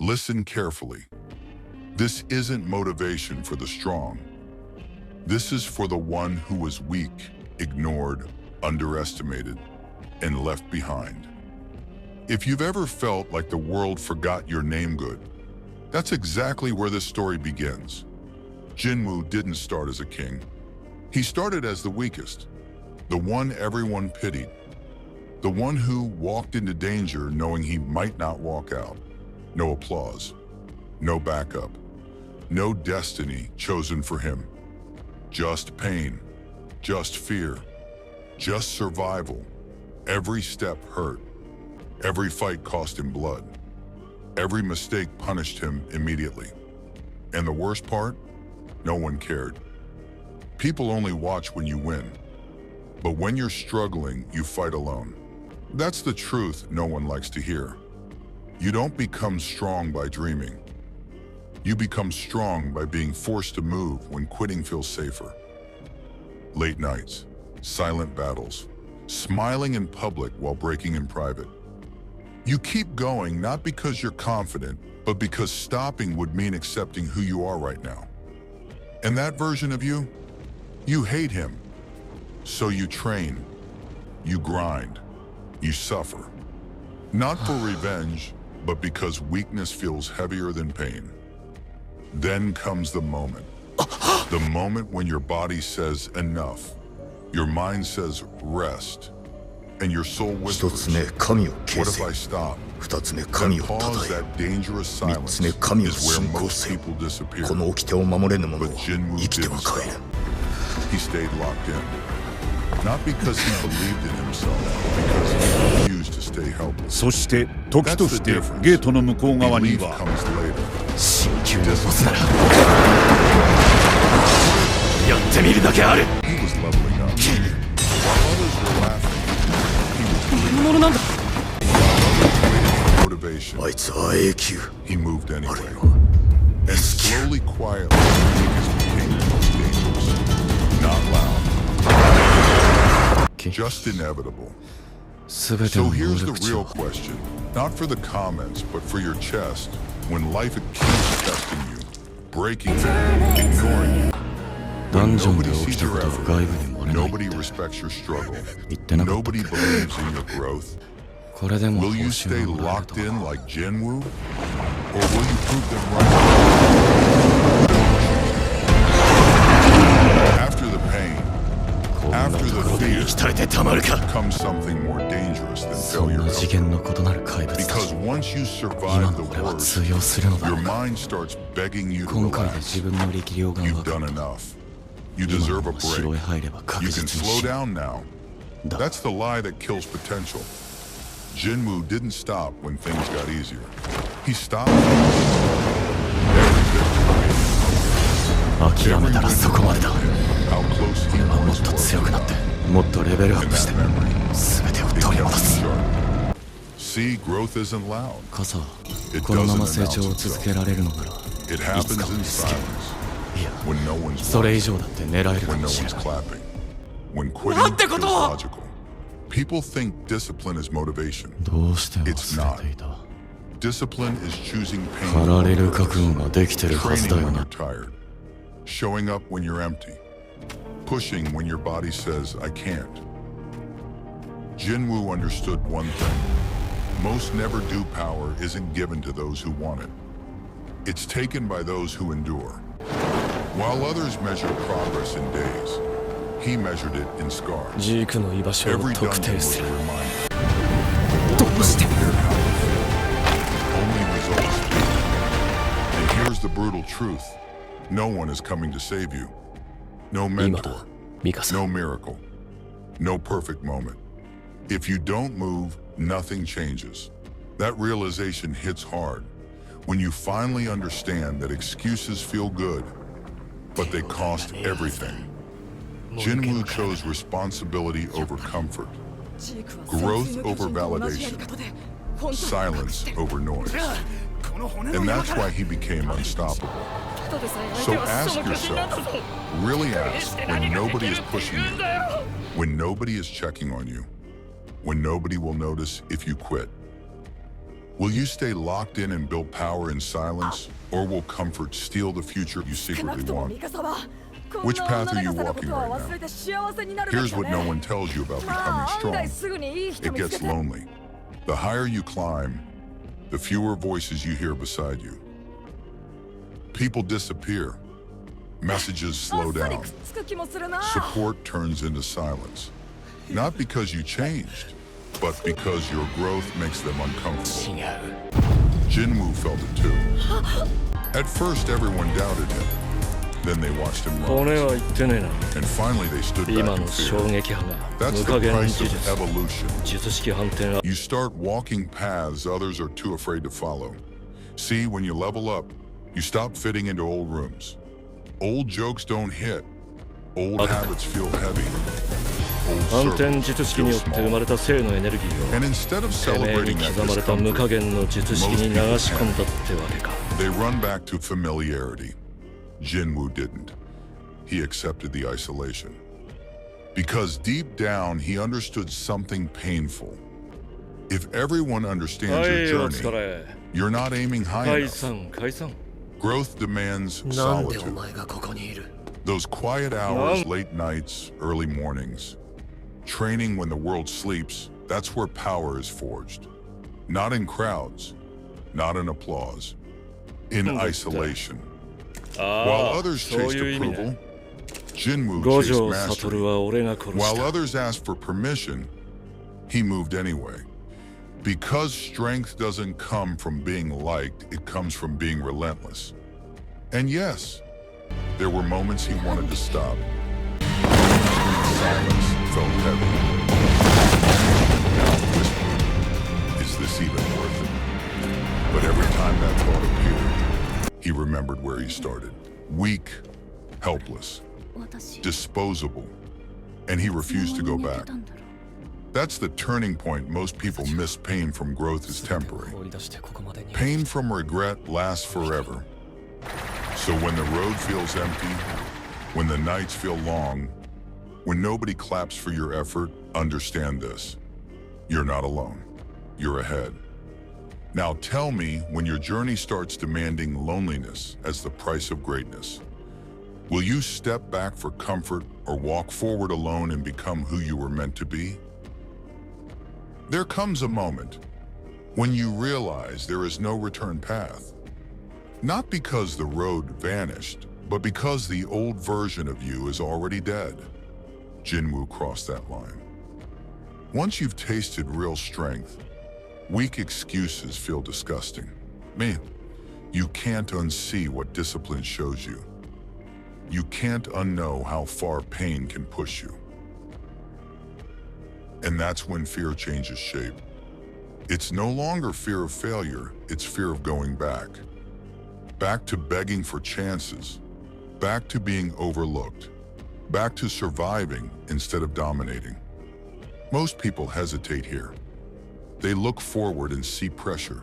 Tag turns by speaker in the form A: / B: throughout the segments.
A: Listen carefully. This isn't motivation for the strong. This is for the one who was weak, ignored, underestimated, and left behind. If you've ever felt like the world forgot your name good, that's exactly where this story begins. Jinwoo didn't start as a king. He started as the weakest, the one everyone pitied, the one who walked into danger knowing he might not walk out. No applause, no backup, no destiny chosen for him. Just pain, just fear, just survival. Every step hurt. Every fight cost him blood. Every mistake punished him immediately. And the worst part? No one cared. People only watch when you win. But when you're struggling, you fight alone. That's the truth no one likes to hear. You don't become strong by dreaming. You become strong by being forced to move when quitting feels safer. Late nights, silent battles, smiling in public while breaking in private. You keep going not because you're confident, but because stopping would mean accepting who you are right now. And that version of you, you hate him. So you train, you grind, you suffer. Not for revenge, but because weakness feels heavier than pain. Then comes the moment. The moment when your body says enough, your mind says rest, and your soul whispers, what if I stop? That pause, that dangerous silence, is where most people disappear. But Jinwoo didn't stop. He stayed locked in. Not because he believed in himself, but because he refused to stay helpless.
B: そして時としてゲートの向こう側に
A: Belief
B: は
A: comes later.
C: 新旧のボスならやってみるだけある。
A: He was leveling up. While others were laughing, he was
C: 何者なんだ。
A: motivation.
C: あいつは永久。
A: He moved
C: あ
A: anyway.
C: るいは
A: And slowly, quietly, weakness became the most dangerous. Not loud. Just inevitable.
C: 全て
A: So
C: の
A: here's
C: 能
A: the
C: 力値
A: real
C: を
A: question. Not for the comments, but for your chest. When life keeps testing you, breaking you, ignoring you.
C: ダ
A: When
C: ンジョンで
A: nobody
C: 起き
A: sees
C: た
A: your
C: ことを
A: effort.
C: 外部に漏れないっ
A: Nobody
C: て
A: respects your struggle.
C: 言ってなかったっ
A: Nobody
C: け。
A: believes in your growth.
C: これでも報
A: Will you
C: 酬
A: stay
C: がもらえる
A: locked
C: と
A: in
C: は。
A: like Jinwoo? Or will you prove them right? After the pain,
C: こんなと
A: after
C: ころ
A: the
C: で
A: fear,
C: 生き絶えてたまるか。
A: comes something more dangerous than
C: そん
A: failure.
C: な次元の異なる怪物た
A: Because
C: ち。
A: once you
C: 今
A: survive
C: の
A: the
C: 俺は
A: worst,
C: 通用するのだ
A: your
C: ろうか。
A: mind starts begging you to
C: 今回で
A: relax.
C: 自分の力量が分
A: You've
C: か
A: done
C: った。
A: enough. You
C: 今
A: deserve
C: の
A: a
C: まま城へ
A: break.
C: 入れば
A: You
C: 確
A: can
C: 実に
A: slow
C: 死ぬ。
A: down now.
C: だ
A: That's the lie that kills potential. Jinwoo didn't stop when things got easier. He stopped. Every
C: 諦めたらそこまでだ。
A: how close he
C: 俺はもっ
A: once
C: と
A: was
C: 強
A: to
C: くなって
A: God.
C: もっとレベルアッ
A: And
C: プして
A: that memory,
C: 全てを
A: it
C: 取り
A: kept
C: 戻
A: him
C: す。
A: sharp. See, growth isn't loud.
C: 傘はこのまま成長を続けられるのなら
A: It
C: いつ
A: happens
C: か
A: in
C: 見つける。
A: silence.
C: いや
A: When no one's
C: それ
A: watching.
C: 以上だって狙えるか
A: When
C: も
A: no
C: しれ
A: one's
C: ない。
A: clapping. When quitting
C: What?
A: feels logical. People think discipline is motivation.
C: どうして忘
A: It's not.
C: れていた。
A: Discipline is choosing
C: 駆
A: pain
C: られる
A: over
C: 覚
A: purpose.
C: 悟ができてるはずだ
A: Training
C: よ
A: when
C: な
A: you're。tired. Showing up when you're empty. Pushing when your body says, I can't. Jinwoo understood one thing. Most never-do power isn't given to those who want it. It's taken by those who endure. While others measure progress in days, he measured it in scars.
D: ジークの居場所を
A: Every
D: 特
A: dungeon
D: 定
A: was
D: す
A: a
D: る。
A: reminder.
D: どうして
A: Their how to feel. Only results do. And here's the brutal truth. No one is coming to save you. No
D: 今だ
A: mentor.
D: ミカさん。
A: No miracle. No perfect moment. If you don't move, nothing changes. That realization hits hard when you finally understand that excuses feel good, but they cost everything. Jinwoo chose responsibility over comfort, growth over validation, silence over noise. And that's why he became unstoppable. So ask yourself, really ask, when nobody is pushing you, when nobody is checking on you, when nobody will notice if you quit. Will you stay locked in and build power in silence, or will comfort steal the future you
D: 少な
A: secretly
D: くとも
A: want?
D: 味方はこん
A: Which
D: な
A: path
D: 女
A: are you
D: の子のこ
A: walking
D: とは
A: right
D: 忘れ
A: now?
D: て幸せになるべき
A: Here's
D: だ
A: what no
D: ね
A: one tells you about
D: ま
A: becoming
D: あ案
A: strong.
D: 外すぐにいい人
A: It
D: 見つけ
A: gets
D: て
A: lonely. The higher you climb, the fewer voices you hear beside you. People disappear. Messages
D: あ
A: slow
D: っさり
A: down.
D: くっつく気もするな
A: Support turns into silence. Not because you changed, but because your growth makes them uncomfortable.
C: 違う
A: Jinwoo felt it too. At first, everyone doubted him. Then they watched him
E: 骨
A: rise.
E: は言ってねえな
A: And finally, they stood
E: 今
A: back
E: の
A: in
E: 衝
A: fear.
E: 撃波が
A: That's
E: 無
A: the
E: 加減
A: price
E: 呪
A: of
E: 術
A: evolution.
E: 術式反転は
A: You start walking paths others are too afraid to follow. See, when you level up, you stop fitting into old rooms. Old jokes don't hit. Old habits feel heavy.
E: 反
A: Old
E: 転
A: circles
E: 術式に
A: feel
E: よって生ま
A: small.
E: れた性のエネルギー
A: And
E: を
A: instead of
E: てめえ
A: celebrating
E: に
A: that
E: 刻まれた無加
A: discomfort,
E: 減の術式に流し込んだってわけか
A: they run back to familiarity. Jinwoo didn't. He accepted the isolation. Because deep down, he understood something painful. If everyone
E: は
A: understands
E: い
A: your
E: お疲
A: journey,
E: れ
A: you're not aiming high
E: 解
A: enough.
E: 散解散
A: Growth demands
C: なんでお
A: solitude.
C: 前がここにいる
A: Those quiet hours, late nights, early mornings. Training when the world sleeps, that's where power is forged. Not in crowds, not in applause, in isolation.
E: あ
A: While
E: あ
A: others
E: そう
A: chased
E: いう意味
A: approval,
E: ね
A: Jinwoo
E: 五
A: chased
E: 条
A: mastery.
E: 悟は俺が殺し
A: While
E: た
A: others asked for permission, he moved anyway. Because strength doesn't come from being liked, it comes from being relentless. And yes, there were moments he wanted to stop. Silence felt heavy. Now whispering, is this even worth it? But every time that thought appeared, he remembered where he started. Weak, helpless,
D: 私
A: disposable, and he refused to go back. That's the turning point. Most people miss pain from growth is temporary.
C: 放り出してここまでに
A: Pain from regret lasts forever. So when the road feels empty, when the nights feel long, when nobody claps for your effort, understand this. You're not alone. You're ahead. Now tell me, when your journey starts demanding loneliness as the price of greatness, will you step back for comfort or walk forward alone and become who you were meant to be? There comes a moment when you realize there is no return path. Not because the road vanished, but because the old version of you is already dead. Jinwoo crossed that line. Once you've tasted real strength, weak excuses feel disgusting. Man, you can't unsee what discipline shows you. You can't unknow how far pain can push you. And that's when fear changes shape. It's no longer fear of failure, it's fear of going back. Back to begging for chances. Back to being overlooked. Back to surviving instead of dominating. Most people hesitate here. They look forward and see pressure.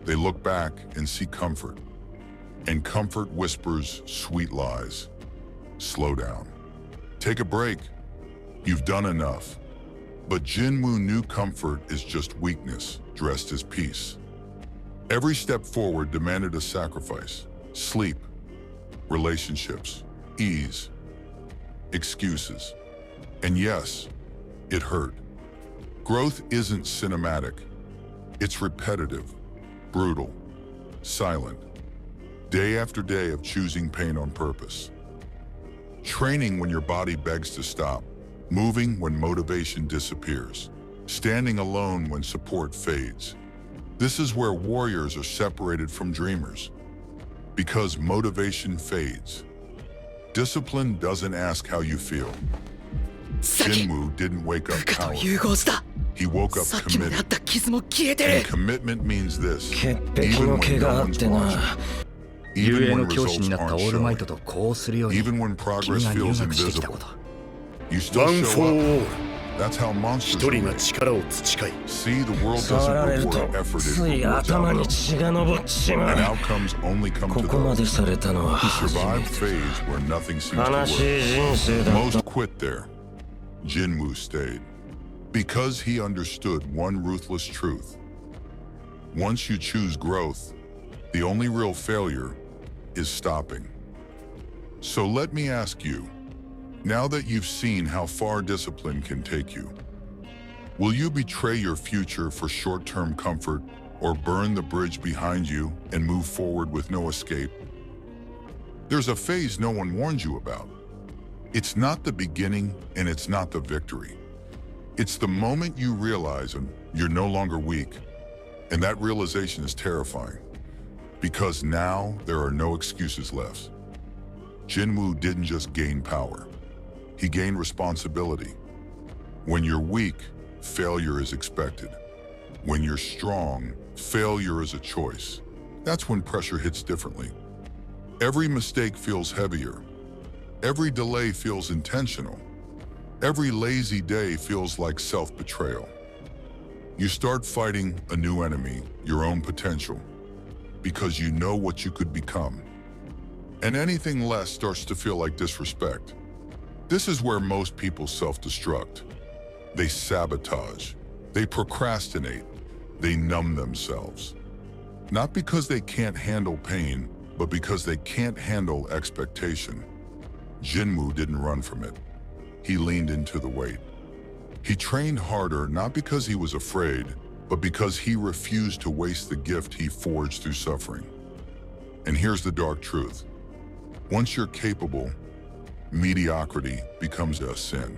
A: They look back and see comfort. And comfort whispers sweet lies. Slow down. Take a break. You've done enough. But Jinwoo knew comfort is just weakness dressed as peace. Every step forward demanded a sacrifice. Sleep, relationships, ease, excuses. And yes, it hurt. Growth isn't cinematic. It's repetitive, brutal, silent. Day after day of choosing pain on purpose. Training when your body begs to stop. Moving when motivation disappears. Standing alone when support fades. This is where warriors are separated from dreamers. Because motivation fades. Discipline doesn't ask how you feel.
C: さっき
A: Jinwoo didn't wake
C: 部
A: up
C: 下と
A: coward.
C: 融合した
A: He woke up
C: さっきまであっ
A: committed.
C: た傷も消えて
A: And
C: る
A: commitment means this.
F: 潔癖
A: Even
F: の
A: when
F: 毛が
A: no
F: あっ
A: one's
F: てな
A: watching.
F: 遊
A: Even
F: 泳
A: when
F: の教師に
A: results
F: なったオ
A: aren't
F: ールマイト
A: showing.
F: とこうするように
A: Even when
F: 君
A: progress
F: が入
A: feels
F: 学してきた
A: invisible.
F: こと
A: You still
B: ワンフォ
A: show
B: ー
A: up.
B: オール
A: That's how
B: 一
A: monsters
B: 人が
A: live.
B: 力を培い
A: See, the world
F: 触ら
A: doesn't
F: れると
A: reward effort,
F: つ
A: it
F: い
A: rewards
F: 頭に
A: outcome.
F: 血が上っちま
A: And
F: う
A: outcomes only come
F: こ
A: to
F: こま
A: those
F: でされたのは
A: who
F: 初め
A: survive
F: て
A: phase where nothing seems
F: 悲
A: to
F: し
A: work.
F: い人生だった
A: Most quit there. Jinwoo stayed. Because he understood one ruthless truth. Once you choose growth, the only real failure is stopping. So let me ask you, now that you've seen how far discipline can take you, will you betray your future for short-term comfort or burn the bridge behind you and move forward with no escape? There's a phase no one warned you about. It's not the beginning and it's not the victory. It's the moment you realize you're no longer weak, and that realization is terrifying, because now there are no excuses left. Jinwoo didn't just gain power, he gained responsibility. When you're weak, failure is expected. When you're strong, failure is a choice. That's when pressure hits differently. Every mistake feels heavier. Every delay feels intentional. Every lazy day feels like self-betrayal. You start fighting a new enemy, your own potential, because you know what you could become. And anything less starts to feel like disrespect. This is where most people self-destruct. They sabotage, they procrastinate, they numb themselves. Not because they can't handle pain, but because they can't handle expectation. Jinwoo didn't run from it. He leaned into the weight. He trained harder not because he was afraid, but because he refused to waste the gift he forged through suffering. And here's the dark truth. Once you're capable, mediocrity becomes a sin.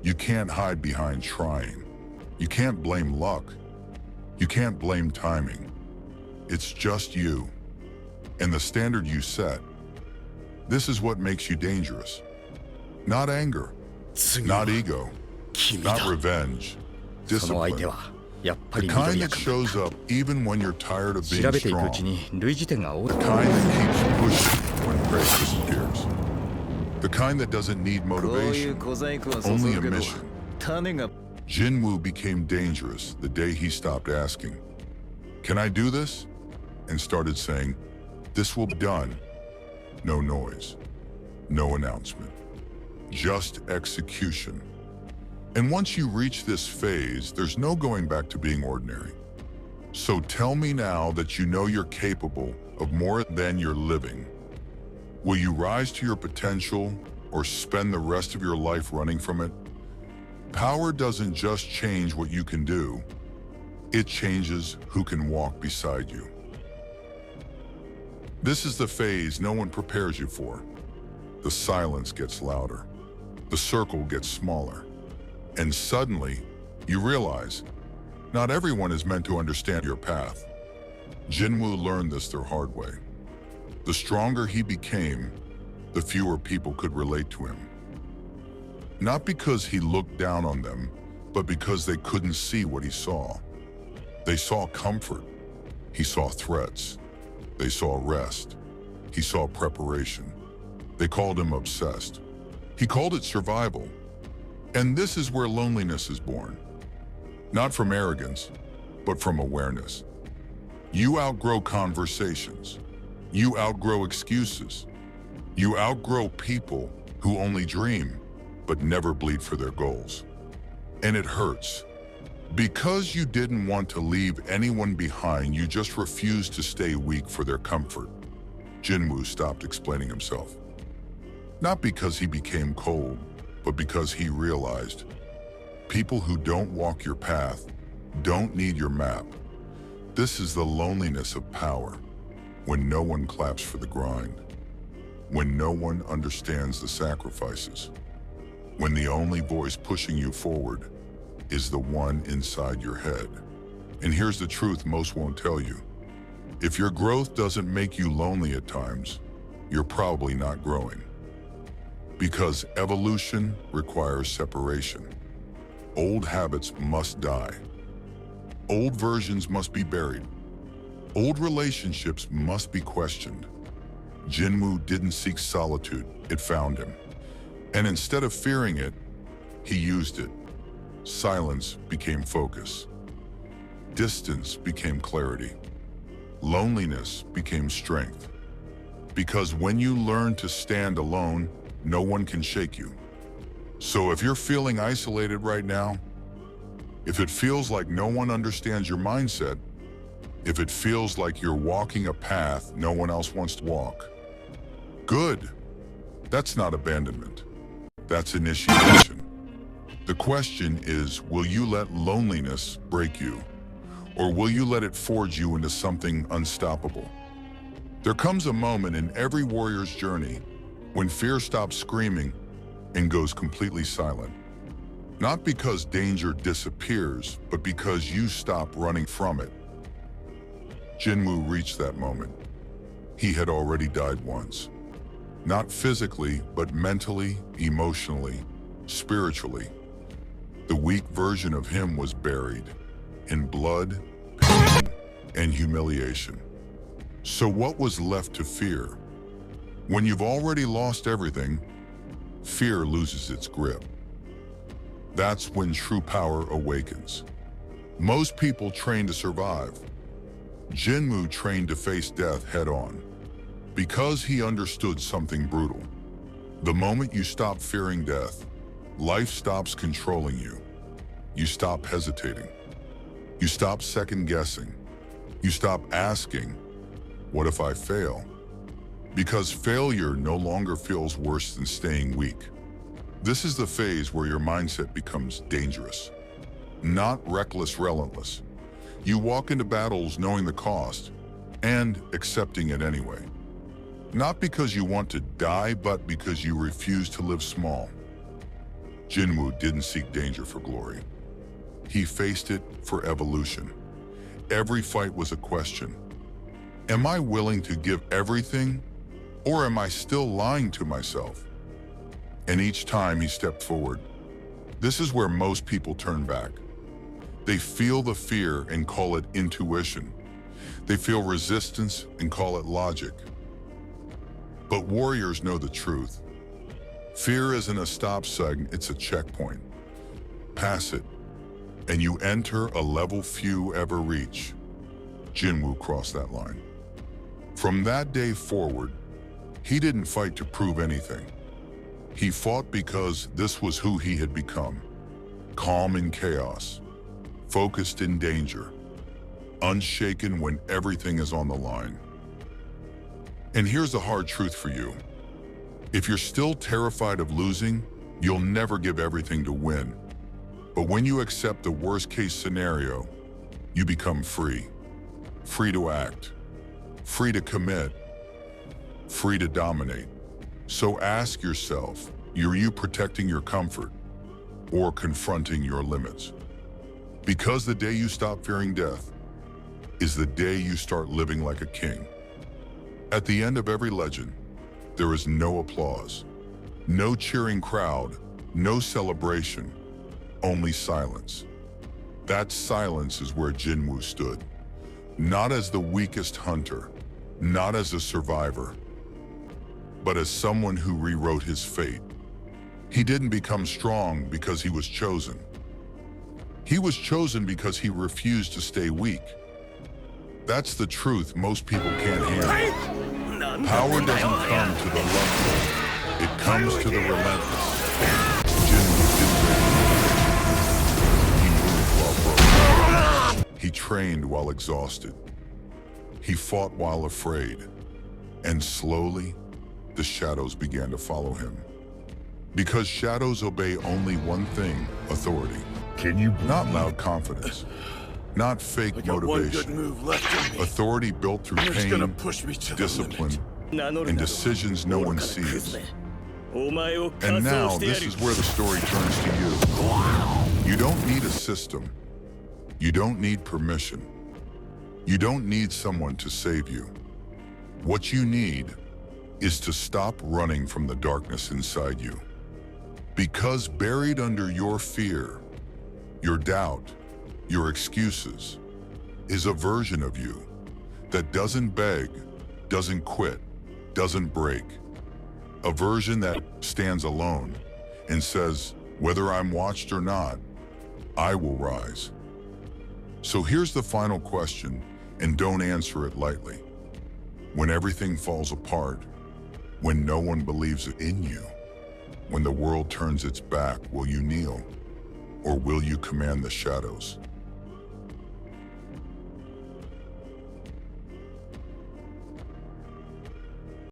A: You can't hide behind trying. You can't blame luck. You can't blame timing. It's just you and the standard you set. This is what makes you dangerous. Not anger, not ego, not revenge,
F: その相
A: discipline.
F: 手はやっぱ
A: The
F: り
A: kind
F: 緑
A: that
F: 役
A: shows up even when you're tired of
F: 調
A: being
F: べていくうち
A: strong.
F: に類似点が多い
A: The kind that keeps pushing when praise disappears. The kind that doesn't need
G: こういう
A: motivation,
G: 小細工は
A: only
G: そ
A: a
G: うけど
A: mission.
G: 種が
A: Jinwoo became dangerous the day he stopped asking, "Can I do this?" and started saying, "This will be done." No noise, no announcement, just execution. And once you reach this phase, there's no going back to being ordinary. So tell me now that you know you're capable of more than you're living. Will you rise to your potential or spend the rest of your life running from it? Power doesn't just change what you can do, it changes who can walk beside you. This is the phase no one prepares you for. The silence gets louder, the circle gets smaller, and suddenly you realize not everyone is meant to understand your path. Jinwoo learned this the hard way. The stronger he became, the fewer people could relate to him. Not because he looked down on them, but because they couldn't see what he saw. They saw comfort. He saw threats. They saw rest. He saw preparation. They called him obsessed. He called it survival. And this is where loneliness is born. Not from arrogance, but from awareness. You outgrow conversations. You outgrow excuses. You outgrow people who only dream, but never bleed for their goals. And it hurts. Because you didn't want to leave anyone behind, you just refused to stay weak for their comfort. Jinwoo stopped explaining himself. Not because he became cold, but because he realized people who don't walk your path don't need your map. This is the loneliness of power, when no one claps for the grind, when no one understands the sacrifices, when the only voice pushing you forward is the one inside your head. And here's the truth most won't tell you. If your growth doesn't make you lonely at times, you're probably not growing. Because evolution requires separation. Old habits must die. Old versions must be buried. Old relationships must be questioned. Jinwoo didn't seek solitude, it found him. And instead of fearing it, he used it. Silence became focus. Distance became clarity. Loneliness became strength. Because when you learn to stand alone, no one can shake you. So if you're feeling isolated right now, if it feels like no one understands your mindset, If it feels like you're walking a path no one else wants to walk, good. That's not abandonment. That's initiation. The question is, will you let loneliness break you? Or will you let it forge you into something unstoppable? There comes a moment in every warrior's journey when fear stops screaming and goes completely silent. Not because danger disappears, but because you stop running from it. Jinwoo reached that moment. He had already died once. Not physically, but mentally, emotionally, spiritually. The weak version of him was buried in blood, pain, and humiliation. So what was left to fear? When you've already lost everything, fear loses its grip. That's when true power awakens. Most people train to survive. Jinwoo trained to face death head-on because he understood something brutal. The moment you stop fearing death, life stops controlling you. You stop hesitating. You stop second-guessing. You stop asking, what if I fail? Because failure no longer feels worse than staying weak. This is the phase where your mindset becomes dangerous, not reckless, relentless. You walk into battles knowing the cost and accepting it anyway. Not because you want to die, but because you refuse to live small. Jinwoo didn't seek danger for glory. He faced it for evolution. Every fight was a question. Am I willing to give everything, or am I still lying to myself? And each time he stepped forward, this is where most people turn back. They feel the fear and call it intuition. They feel resistance and call it logic. But warriors know the truth. Fear isn't a stop sign, it's a checkpoint. Pass it, and you enter a level few ever reach. Jinwoo crossed that line. From that day forward, he didn't fight to prove anything. He fought because this was who he had become. Calm in chaos, focused in danger, unshaken when everything is on the line. And here's the hard truth for you. If you're still terrified of losing, you'll never give everything to win. But when you accept the worst-case scenario, you become free. Free to act, free to commit, free to dominate. So ask yourself, are you protecting your comfort or confronting your limits? Because the day you stop fearing death is the day you start living like a king. At the end of every legend, there is no applause, no cheering crowd, no celebration, only silence. That silence is where Jinwoo stood. Not as the weakest hunter, not as a survivor, but as someone who rewrote his fate. He didn't become strong because he was chosen. He was chosen because he refused to stay weak. That's the truth most people can't handle. Power doesn't come to the lucky, it comes to the relentless. Jinwoo didn't. He moved while broken. He trained while exhausted. He fought while afraid. And slowly, the shadows began to follow him. Because shadows obey only one thing, authority. Not loud confidence. Not fake motivation. Authority built through pain, discipline, and decisions no one sees. And now, this is where the story turns to you. You don't need a system. You don't need permission. You don't need someone to save you. What you need is to stop running from the darkness inside you. Because buried under your fear, your doubt, your excuses, is a version of you that doesn't beg, doesn't quit, doesn't break. A version that stands alone and says, whether I'm watched or not, I will rise. So here's the final question, and don't answer it lightly. When everything falls apart, when no one believes in you, when the world turns its back, will you kneel, or will you command the shadows?